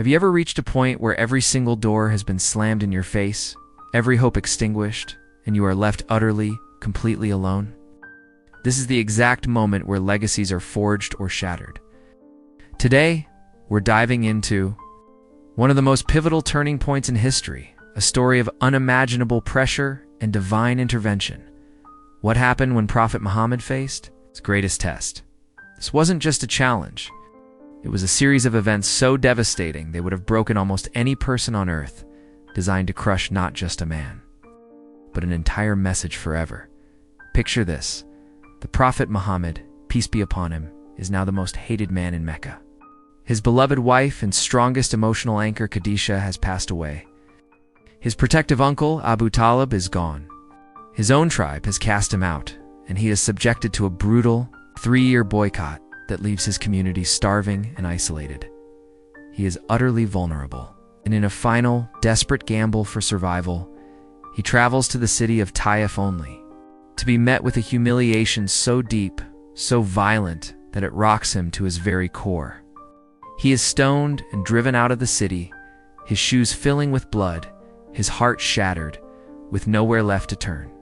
Have you ever reached a point where every single door has been slammed in your face, every hope extinguished, and you are left utterly, completely alone? This is the exact moment where legacies are forged or shattered. Today, we're diving into one of the most pivotal turning points in history, a story of unimaginable pressure and divine intervention. What happened when Prophet Muhammad faced his greatest test? This wasn't just a challenge. It was a series of events so devastating they would have broken almost any person on earth, designed to crush not just a man, but an entire message forever. Picture this. The Prophet Muhammad, peace be upon him, is now the most hated man in Mecca. His beloved wife and strongest emotional anchor Khadijah has passed away. His protective uncle Abu Talib is gone. His own tribe has cast him out, and he is subjected to a brutal 3-year boycott that leaves his community starving and isolated. He is utterly vulnerable, and in a final, desperate gamble for survival, he travels to the city of Taif only, to be met with a humiliation so deep, so violent, that it rocks him to his very core. He is stoned and driven out of the city, his shoes filling with blood, his heart shattered, with nowhere left to turn.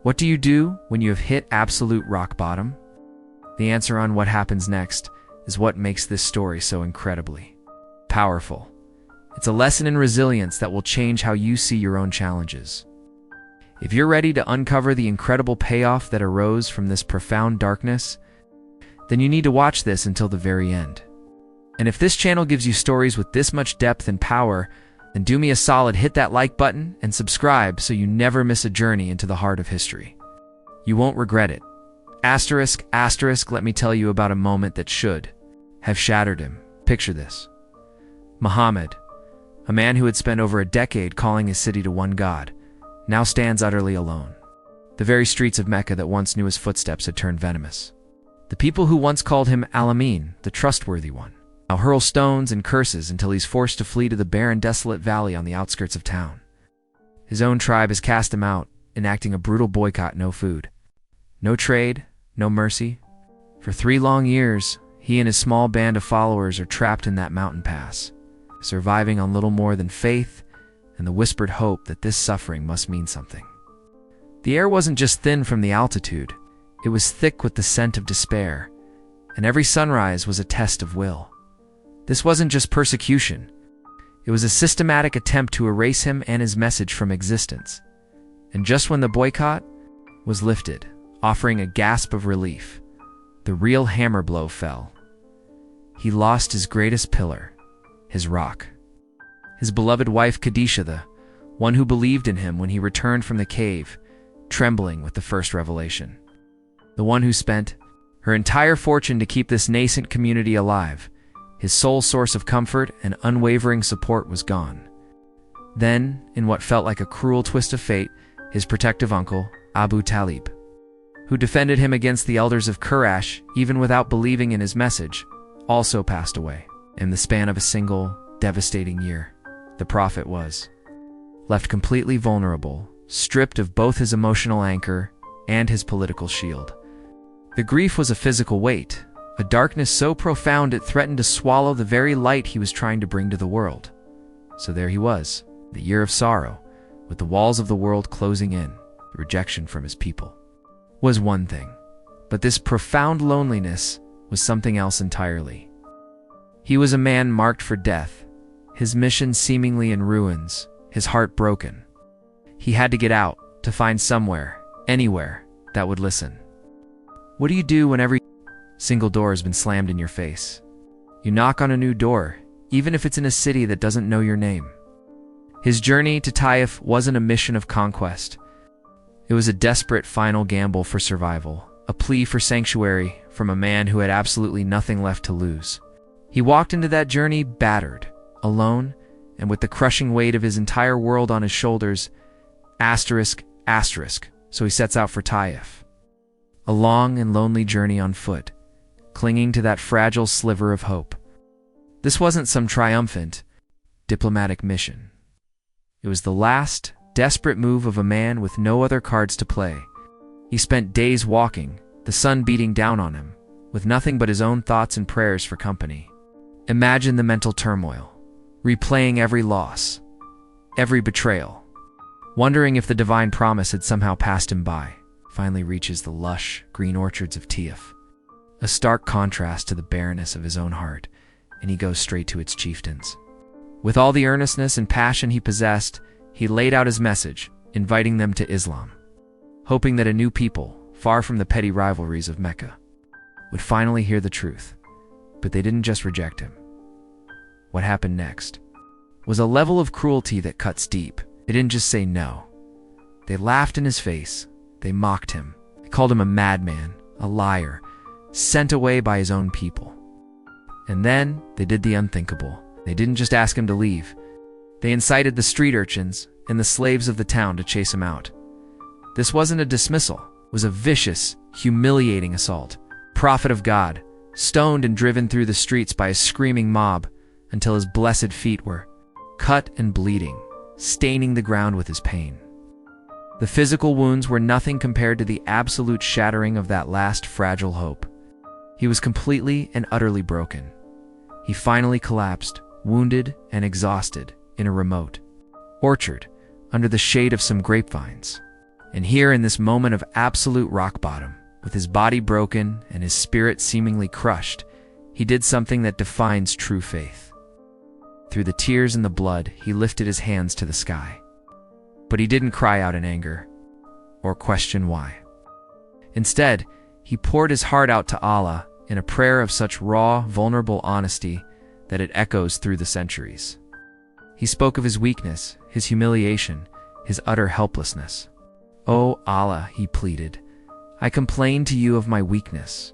What do you do when you have hit absolute rock bottom? The answer on what happens next is what makes this story so incredibly powerful. It's a lesson in resilience that will change how you see your own challenges. If you're ready to uncover the incredible payoff that arose from this profound darkness, then you need to watch this until the very end. And if this channel gives you stories with this much depth and power, then do me a solid, hit that like button and subscribe so you never miss a journey into the heart of history. You won't regret it. Asterisk, let me tell you about a moment that should have shattered him. Picture this. Muhammad, a man who had spent over a decade calling his city to one God, now stands utterly alone. The very streets of Mecca that once knew his footsteps had turned venomous. The people who once called him Al-Amin, the trustworthy one, now hurl stones and curses until he's forced to flee to the barren, desolate valley on the outskirts of town. His own tribe has cast him out, enacting a brutal boycott. No food, no trade, no mercy. For 3 long years, he and his small band of followers are trapped in that mountain pass, surviving on little more than faith and the whispered hope that this suffering must mean something. The air wasn't just thin from the altitude, it was thick with the scent of despair, and every sunrise was a test of will. This wasn't just persecution, it was a systematic attempt to erase him and his message from existence. And just when the boycott was lifted, offering a gasp of relief, the real hammer blow fell. He lost his greatest pillar, his rock. His beloved wife Khadijah, the one who believed in him when he returned from the cave, trembling with the first revelation. The one who spent her entire fortune to keep this nascent community alive, his sole source of comfort and unwavering support, was gone. Then, in what felt like a cruel twist of fate, his protective uncle, Abu Talib, who defended him against the elders of Quraysh even without believing in his message, also passed away. In the span of a single, devastating year, the prophet was left completely vulnerable, stripped of both his emotional anchor and his political shield. The grief was a physical weight, a darkness so profound it threatened to swallow the very light he was trying to bring to the world. So there he was, the year of sorrow, with the walls of the world closing in. The rejection from his people was one thing, but this profound loneliness was something else entirely. He was a man marked for death, his mission seemingly in ruins, his heart broken. He had to get out, to find somewhere, anywhere, that would listen. What do you do when every single door has been slammed in your face? You knock on a new door, even if it's in a city that doesn't know your name. His journey to Taif wasn't a mission of conquest. It was a desperate final gamble for survival, a plea for sanctuary from a man who had absolutely nothing left to lose. He walked into that journey battered, alone, and with the crushing weight of his entire world on his shoulders. Asterisk, so he sets out for Taif. A long and lonely journey on foot, clinging to that fragile sliver of hope. This wasn't some triumphant, diplomatic mission. It was the last, desperate move of a man with no other cards to play. He spent days walking, the sun beating down on him, with nothing but his own thoughts and prayers for company. Imagine the mental turmoil, replaying every loss, every betrayal, wondering if the divine promise had somehow passed him by. Finally reaches the lush, green orchards of Tiaf, a stark contrast to the barrenness of his own heart, and he goes straight to its chieftains. With all the earnestness and passion he possessed, he laid out his message, inviting them to Islam, hoping that a new people, far from the petty rivalries of Mecca, would finally hear the truth. But they didn't just reject him. What happened next was a level of cruelty that cuts deep. They didn't just say no. They laughed in his face. They mocked him. They called him a madman, a liar, sent away by his own people. And then they did the unthinkable. They didn't just ask him to leave. They incited the street urchins and the slaves of the town to chase him out. This wasn't a dismissal. It was a vicious, humiliating assault. Prophet of God, stoned and driven through the streets by a screaming mob until his blessed feet were cut and bleeding, staining the ground with his pain. The physical wounds were nothing compared to the absolute shattering of that last fragile hope. He was completely and utterly broken. He finally collapsed, wounded and exhausted, in a remote orchard under the shade of some grapevines. And here, in this moment of absolute rock bottom, with his body broken and his spirit seemingly crushed, he did something that defines true faith. Through the tears and the blood, he lifted his hands to the sky. But he didn't cry out in anger or question why. Instead, he poured his heart out to Allah in a prayer of such raw, vulnerable honesty that it echoes through the centuries. He spoke of his weakness, his humiliation, his utter helplessness. "O Allah," he pleaded, "I complain to you of my weakness,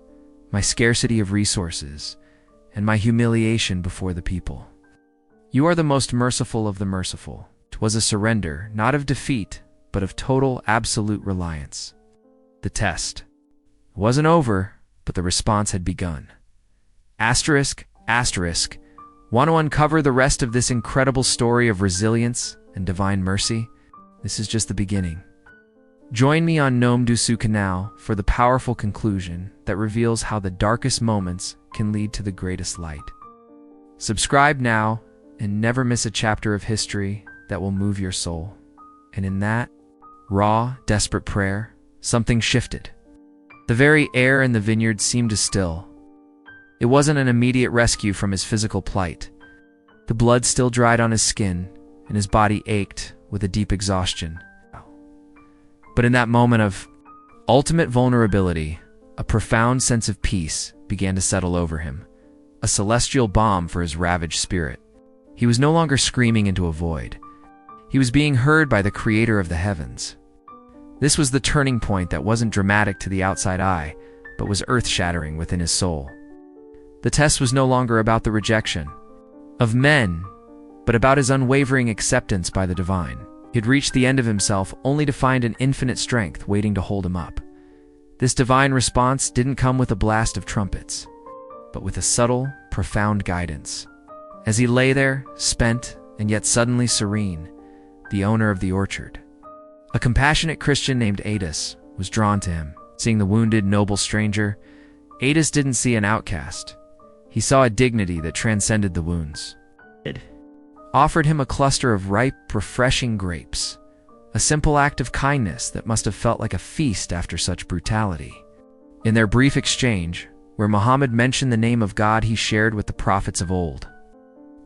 my scarcity of resources, and my humiliation before the people. You are the most merciful of the merciful." 'Twas a surrender, not of defeat, but of total, absolute reliance. The test wasn't over, but the response had begun. Asterisk. Want to uncover the rest of this incredible story of resilience and divine mercy? This is just the beginning. Join me on Nom Dusu Canal for the powerful conclusion that reveals how the darkest moments can lead to the greatest light. Subscribe now and never miss a chapter of history that will move your soul. And in that raw, desperate prayer, something shifted. The very air in the vineyard seemed to still. It wasn't an immediate rescue from his physical plight. The blood still dried on his skin, and his body ached with a deep exhaustion. But in that moment of ultimate vulnerability, a profound sense of peace began to settle over him, a celestial balm for his ravaged spirit. He was no longer screaming into a void. He was being heard by the Creator of the heavens. This was the turning point that wasn't dramatic to the outside eye, but was earth-shattering within his soul. The test was no longer about the rejection of men, but about his unwavering acceptance by the divine. He had reached the end of himself only to find an infinite strength waiting to hold him up. This divine response didn't come with a blast of trumpets, but with a subtle, profound guidance. As he lay there, spent and yet suddenly serene, the owner of the orchard, a compassionate Christian named Adis, was drawn to him. Seeing the wounded, noble stranger, Adis didn't see an outcast. He saw a dignity that transcended the wounds. It offered him a cluster of ripe, refreshing grapes, a simple act of kindness that must have felt like a feast after such brutality. In their brief exchange, where Muhammad mentioned the name of God he shared with the prophets of old,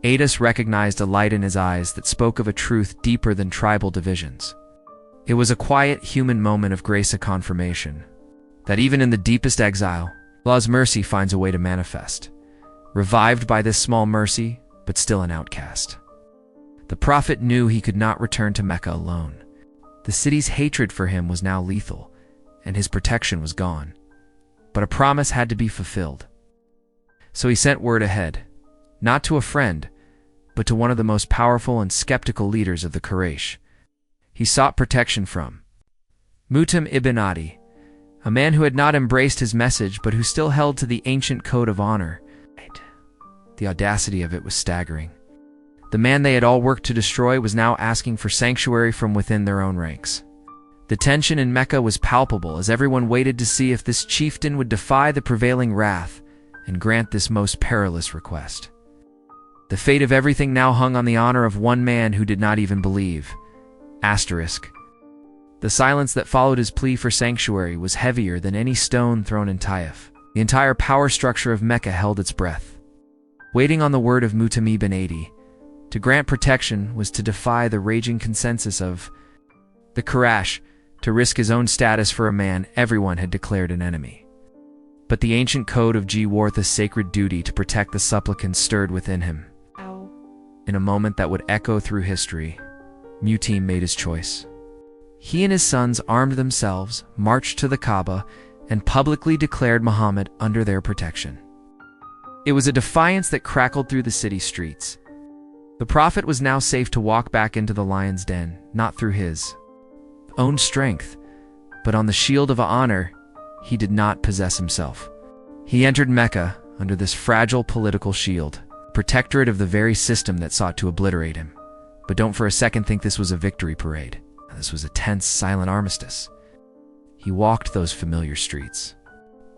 Adis recognized a light in his eyes that spoke of a truth deeper than tribal divisions. It was a quiet, human moment of grace, a confirmation that even in the deepest exile, Allah's mercy finds a way to manifest. Revived by this small mercy, but still an outcast, the prophet knew he could not return to Mecca alone. The city's hatred for him was now lethal, and his protection was gone. But a promise had to be fulfilled. So he sent word ahead, not to a friend, but to one of the most powerful and skeptical leaders of the Quraysh. He sought protection from Mutim ibn Adi, a man who had not embraced his message but who still held to the ancient code of honor. The audacity of it was staggering. The man they had all worked to destroy was now asking for sanctuary from within their own ranks. The tension in Mecca was palpable as everyone waited to see if this chieftain would defy the prevailing wrath and grant this most perilous request. The fate of everything now hung on the honor of one man who did not even believe. Asterisk. The silence that followed his plea for sanctuary was heavier than any stone thrown in Taif. The entire power structure of Mecca held its breath, waiting on the word of Mutami bin Adi. To grant protection was to defy the raging consensus of the Quraysh, to risk his own status for a man everyone had declared an enemy. But the ancient code of G-Warth's sacred duty to protect the supplicant stirred within him. Ow. In a moment that would echo through history, Mutim made his choice. He and his sons armed themselves, marched to the Kaaba, and publicly declared Muhammad under their protection. It was a defiance that crackled through the city streets. The prophet was now safe to walk back into the lion's den, not through his own strength, but on the shield of honor he did not possess himself. He entered Mecca under this fragile political shield, protectorate of the very system that sought to obliterate him. But don't for a second think this was a victory parade. This was a tense, silent armistice. He walked those familiar streets.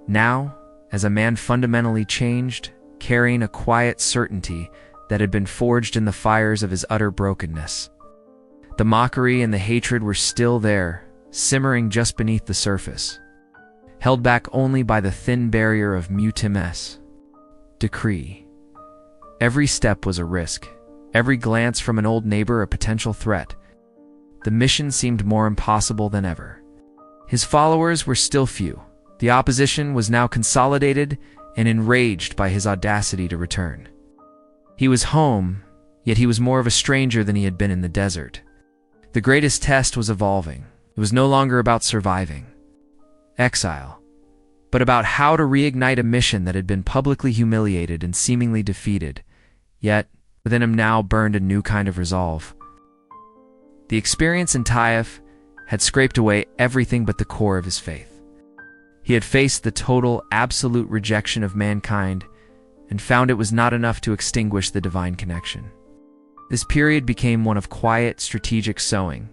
Now, as a man fundamentally changed, carrying a quiet certainty that had been forged in the fires of his utter brokenness. The mockery and the hatred were still there, simmering just beneath the surface, held back only by the thin barrier of Mutim's decree. Every step was a risk, every glance from an old neighbor a potential threat. The mission seemed more impossible than ever. His followers were still few. The opposition was now consolidated and enraged by his audacity to return. He was home, yet he was more of a stranger than he had been in the desert. The greatest test was evolving. It was no longer about surviving exile, but about how to reignite a mission that had been publicly humiliated and seemingly defeated. Yet, within him now burned a new kind of resolve. The experience in Taif had scraped away everything but the core of his faith. He had faced the total, absolute rejection of mankind and found it was not enough to extinguish the divine connection. This period became one of quiet, strategic sowing.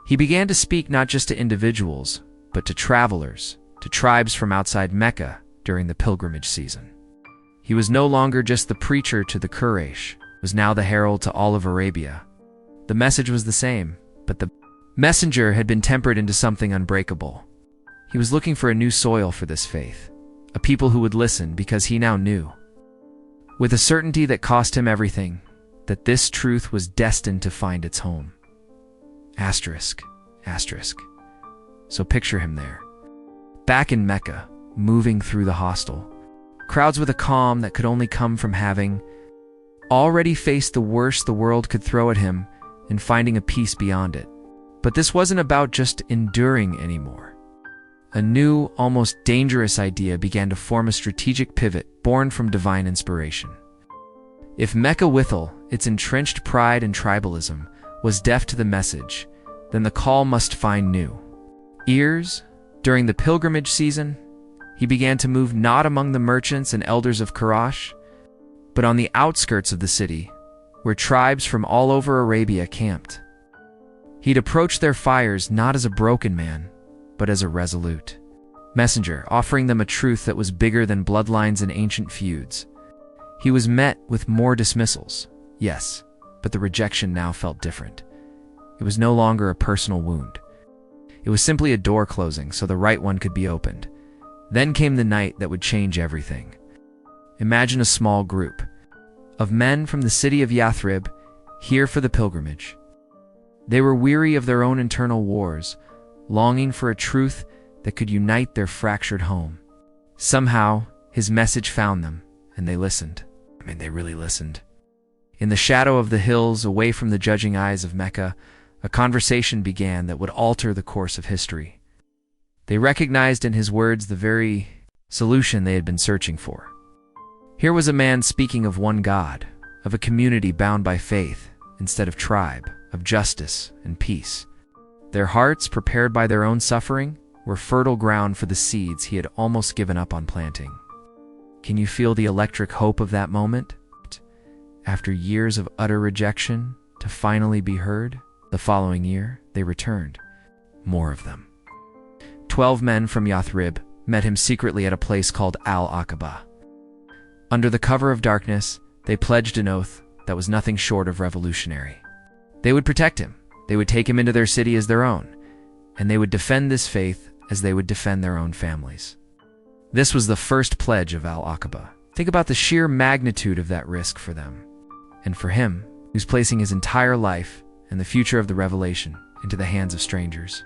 He began to speak not just to individuals, but to travelers, to tribes from outside Mecca during the pilgrimage season. He was no longer just the preacher to the Quraysh, was now the herald to all of Arabia. The message was the same, but the messenger had been tempered into something unbreakable. He was looking for a new soil for this faith, a people who would listen because he now knew, with a certainty that cost him everything, that this truth was destined to find its home. Asterisk, asterisk. So picture him there, back in Mecca, moving through the hostel. Crowds with a calm that could only come from having already faced the worst the world could throw at him and finding a peace beyond it. But this wasn't about just enduring anymore. A new, almost dangerous idea began to form a strategic pivot born from divine inspiration. If Mecca withal, its entrenched pride and tribalism, was deaf to the message, then the call must find new ears. During the pilgrimage season, he began to move not among the merchants and elders of Quraysh, but on the outskirts of the city, where tribes from all over Arabia camped. He'd approach their fires not as a broken man, but as a resolute messenger, offering them a truth that was bigger than bloodlines and ancient feuds. He was met with more dismissals, yes, but the rejection now felt different. It was no longer a personal wound. It was simply a door closing so the right one could be opened. Then came the night that would change everything. Imagine a small group of men from the city of Yathrib, here for the pilgrimage. They were weary of their own internal wars, longing for a truth that could unite their fractured home. Somehow, his message found them, and they listened. They really listened. In the shadow of the hills, away from the judging eyes of Mecca, a conversation began that would alter the course of history. They recognized in his words the very solution they had been searching for. Here was a man speaking of one God, of a community bound by faith instead of tribe, of justice and peace. Their hearts, prepared by their own suffering, were fertile ground for the seeds he had almost given up on planting. Can you feel the electric hope of that moment? After years of utter rejection, to finally be heard, the following year, they returned. More of them. 12 men from Yathrib met him secretly at a place called Al-Aqaba. Under the cover of darkness, they pledged an oath, that was nothing short of revolutionary. They would protect him, they would take him into their city as their own, and they would defend this faith as they would defend their own families. This was the first pledge of Al-Aqaba. Think about the sheer magnitude of that risk for them. And for him, who's placing his entire life and the future of the revelation into the hands of strangers.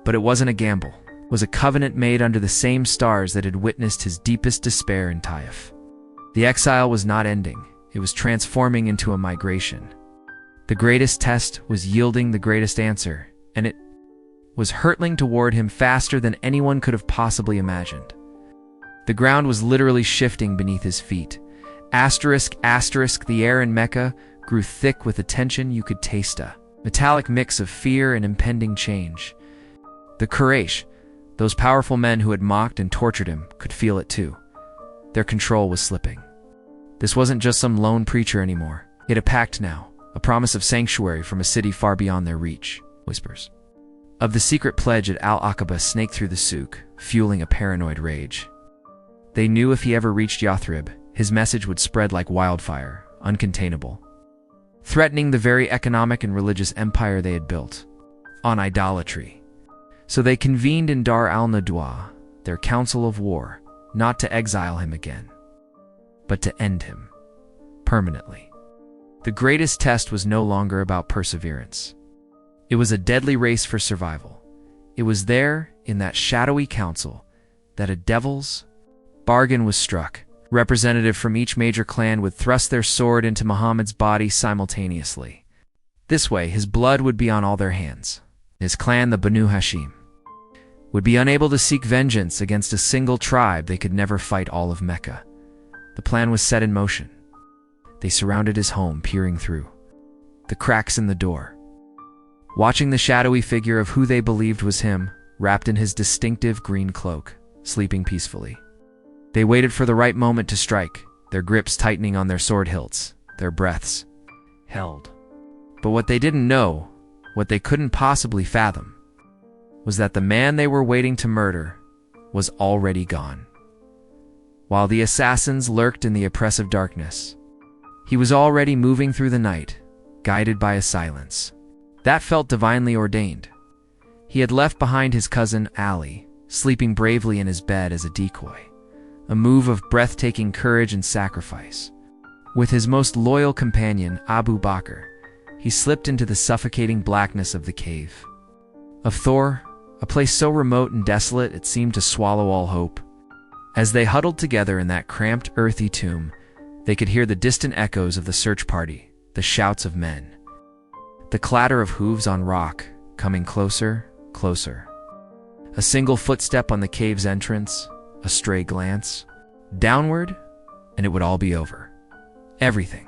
But it wasn't a gamble. It was a covenant made under the same stars that had witnessed his deepest despair in Taif. The exile was not ending. It was transforming into a migration. The greatest test was yielding the greatest answer, and it was hurtling toward him faster than anyone could have possibly imagined. The ground was literally shifting beneath his feet. Asterisk, asterisk, the air in Mecca grew thick with a tension you could taste, a metallic mix of fear and impending change. The Quraysh, those powerful men who had mocked and tortured him, could feel it too. Their control was slipping. This wasn't just some lone preacher anymore. He had a pact now, a promise of sanctuary from a city far beyond their reach. Whispers of the secret pledge at Al-Aqaba snaked through the souk, fueling a paranoid rage. They knew if he ever reached Yathrib, his message would spread like wildfire, uncontainable, threatening the very economic and religious empire they had built on idolatry. So they convened in Dar al-Nadwa, their council of war, not to exile him again, but to end him permanently. The greatest test was no longer about perseverance. It was a deadly race for survival. It was there, in that shadowy council, that a devil's bargain was struck. Representative from each major clan would thrust their sword into Muhammad's body simultaneously. This way, his blood would be on all their hands. His clan, the Banu Hashim, would be unable to seek vengeance against a single tribe. They could never fight all of Mecca. The plan was set in motion. They surrounded his home, peering through the cracks in the door, watching the shadowy figure of who they believed was him, wrapped in his distinctive green cloak, sleeping peacefully. They waited for the right moment to strike, their grips tightening on their sword hilts, their breaths held. But what they didn't know, what they couldn't possibly fathom, was that the man they were waiting to murder was already gone. While the assassins lurked in the oppressive darkness, he was already moving through the night, guided by a silence that felt divinely ordained. He had left behind his cousin Ali, sleeping bravely in his bed as a decoy, a move of breathtaking courage and sacrifice. With his most loyal companion, Abu Bakr, he slipped into the suffocating blackness of the Cave of Thawr, a place so remote and desolate it seemed to swallow all hope. As they huddled together in that cramped, earthy tomb, they could hear the distant echoes of the search party, the shouts of men, the clatter of hooves on rock, coming closer, closer. A single footstep on the cave's entrance, a stray glance downward, and it would all be over. Everything.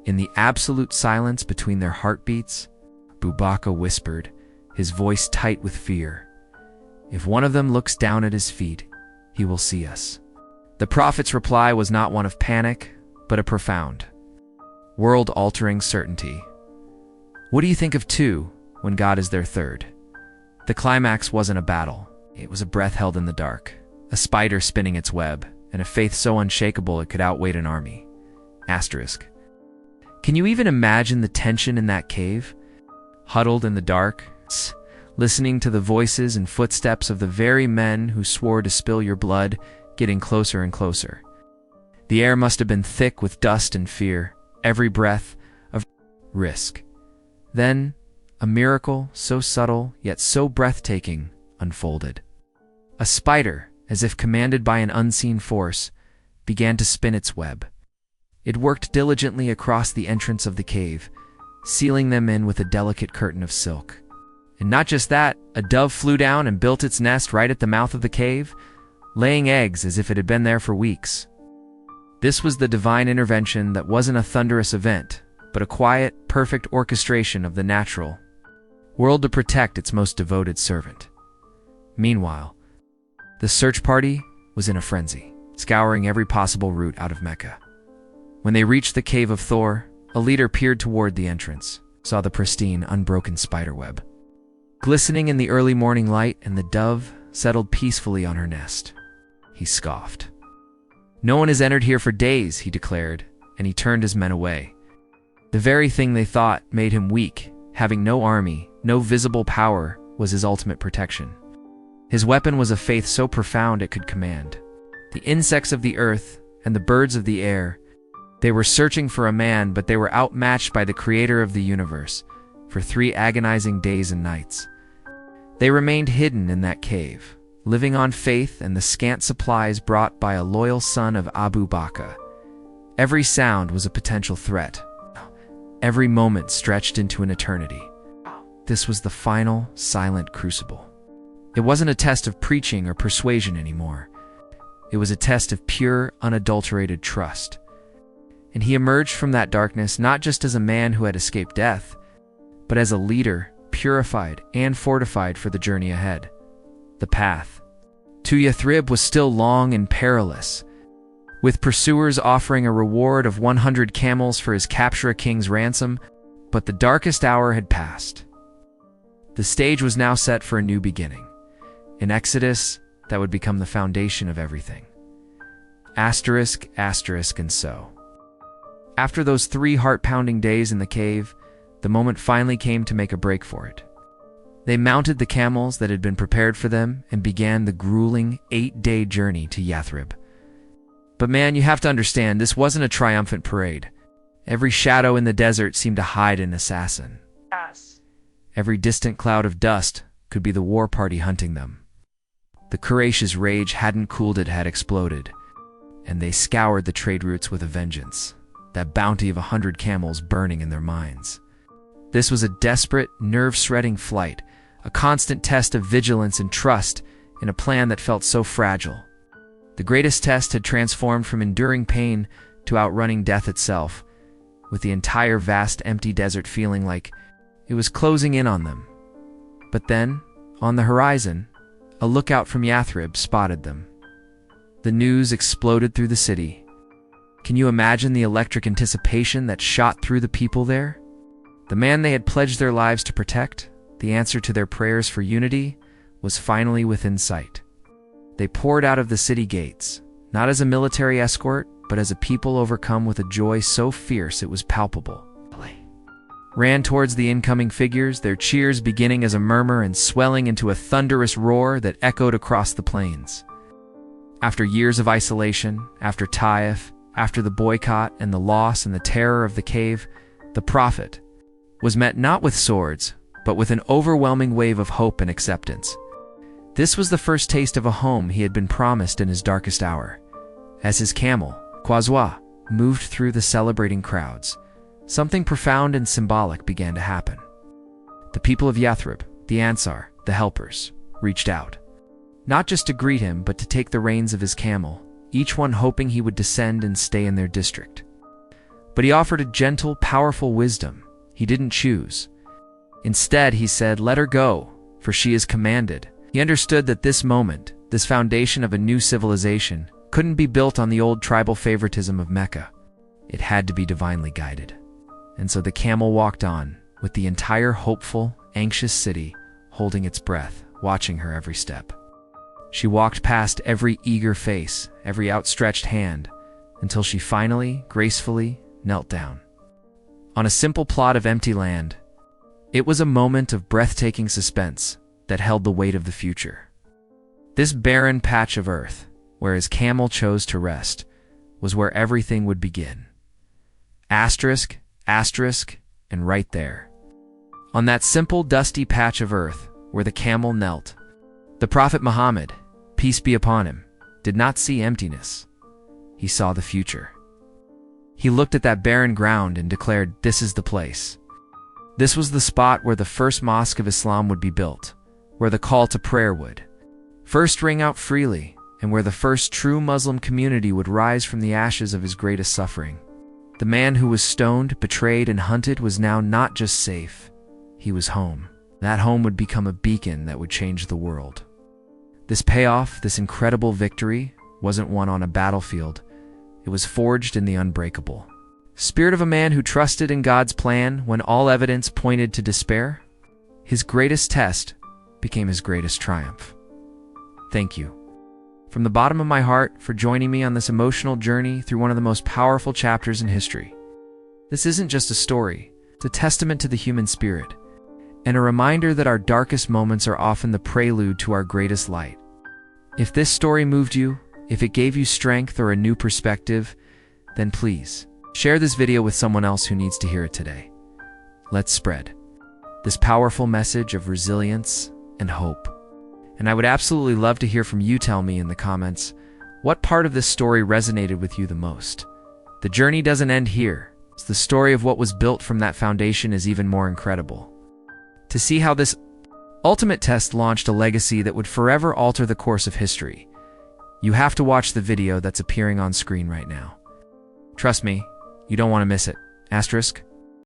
In the absolute silence between their heartbeats, Abu Bakr whispered, his voice tight with fear, "If one of them looks down at his feet, he will see us." The Prophet's reply was not one of panic, but a profound, world-altering certainty. What do you think of two when God is their third? The climax wasn't a battle. It was a breath held in the dark, a spider spinning its web, and a faith so unshakable it could outweigh an army. Asterisk. Can you even imagine the tension in that cave? Huddled in the dark, listening to the voices and footsteps of the very men who swore to spill your blood, getting closer and closer. The air must have been thick with dust and fear, every breath of risk. Then, a miracle, so subtle yet so breathtaking, unfolded. A spider, as if commanded by an unseen force, began to spin its web. It worked diligently across the entrance of the cave, sealing them in with a delicate curtain of silk. And not just that, a dove flew down and built its nest right at the mouth of the cave, laying eggs as if it had been there for weeks. This was the divine intervention that wasn't a thunderous event, but a quiet, perfect orchestration of the natural world to protect its most devoted servant. Meanwhile, the search party was in a frenzy, scouring every possible route out of Mecca. When they reached the Cave of Thawr, a leader peered toward the entrance, saw the pristine, unbroken spiderweb glistening in the early morning light, and the dove settled peacefully on her nest. He scoffed. "No one has entered here for days," he declared, and he turned his men away, The very thing they thought made him weak, having no army, no visible power, was his ultimate protection. His weapon was a faith so profound it could command. The insects of the earth and the birds of the air, they were searching for a man, but they were outmatched by the creator of the universe for 3 agonizing days and nights. They remained hidden in that cave, living on faith and the scant supplies brought by a loyal son of Abu Bakr. Every sound was a potential threat. Every moment stretched into an eternity. This was the final, silent crucible. It wasn't a test of preaching or persuasion anymore. It was a test of pure, unadulterated trust. And he emerged from that darkness not just as a man who had escaped death, but as a leader, purified and fortified for the journey ahead. The path to Yathrib was still long and perilous, with pursuers offering a reward of 100 camels for his capture, a king's ransom, but the darkest hour had passed. The stage was now set for a new beginning, an exodus that would become the foundation of everything. Asterisk, asterisk, and so. After those 3 heart-pounding days in the cave, the moment finally came to make a break for it. They mounted the camels that had been prepared for them and began the grueling 8-day journey to Yathrib. But man, you have to understand, this wasn't a triumphant parade. Every shadow in the desert seemed to hide an assassin. Yes. Every distant cloud of dust could be the war party hunting them. The Quraysh's rage hadn't cooled, it had exploded, and they scoured the trade routes with a vengeance, that bounty of 100 camels burning in their minds. This was a desperate, nerve-shredding flight, a constant test of vigilance and trust in a plan that felt so fragile. The greatest test had transformed from enduring pain to outrunning death itself, with the entire vast empty desert feeling like it was closing in on them. But then, on the horizon, a lookout from Yathrib spotted them. The news exploded through the city. Can you imagine the electric anticipation that shot through the people there? The man they had pledged their lives to protect, the answer to their prayers for unity, was finally within sight. They poured out of the city gates, not as a military escort, but as a people overcome with a joy so fierce it was palpable. Ran towards the incoming figures, their cheers beginning as a murmur and swelling into a thunderous roar that echoed across the plains. After years of isolation, after Taif, after the boycott and the loss and the terror of the cave, the prophet was met not with swords, but with an overwhelming wave of hope and acceptance. This was the first taste of a home he had been promised in his darkest hour. As his camel, Qazwa, moved through the celebrating crowds, something profound and symbolic began to happen. The people of Yathrib, the Ansar, the helpers, reached out, not just to greet him, but to take the reins of his camel, each one hoping he would descend and stay in their district. But he offered a gentle, powerful wisdom. He didn't choose. Instead, he said, "Let her go, for she is commanded." He understood that this moment, this foundation of a new civilization, couldn't be built on the old tribal favoritism of Mecca. It had to be divinely guided. And so the camel walked on, with the entire hopeful, anxious city holding its breath, watching her every step. She walked past every eager face, every outstretched hand, until she finally, gracefully, knelt down. On a simple plot of empty land, it was a moment of breathtaking suspense that held the weight of the future. This barren patch of earth, where his camel chose to rest, was where everything would begin. Asterisk, asterisk, and right there. On that simple, dusty patch of earth where the camel knelt, the Prophet Muhammad, peace be upon him, did not see emptiness. He saw the future. He looked at that barren ground and declared, "This is the place." This was the spot where the first mosque of Islam would be built, where the call to prayer would first ring out freely, and where the first true Muslim community would rise from the ashes of his greatest suffering. The man who was stoned, betrayed, and hunted was now not just safe, he was home. That home would become a beacon that would change the world. This payoff, this incredible victory, wasn't won on a battlefield. It was forged in the unbreakable spirit of a man who trusted in God's plan when all evidence pointed to despair. His greatest test became his greatest triumph. Thank you, from the bottom of my heart, for joining me on this emotional journey through one of the most powerful chapters in history. This isn't just a story, it's a testament to the human spirit, and a reminder that our darkest moments are often the prelude to our greatest light. If this story moved you, if it gave you strength or a new perspective, then please share this video with someone else who needs to hear it today. Let's spread this powerful message of resilience and hope. And I would absolutely love to hear from you. Tell me in the comments, what part of this story resonated with you the most? The journey doesn't end here. The story of what was built from that foundation is even more incredible. To see how this ultimate test launched a legacy that would forever alter the course of history, you have to watch the video that's appearing on screen right now. Trust me, you don't want to miss it. Asterisk.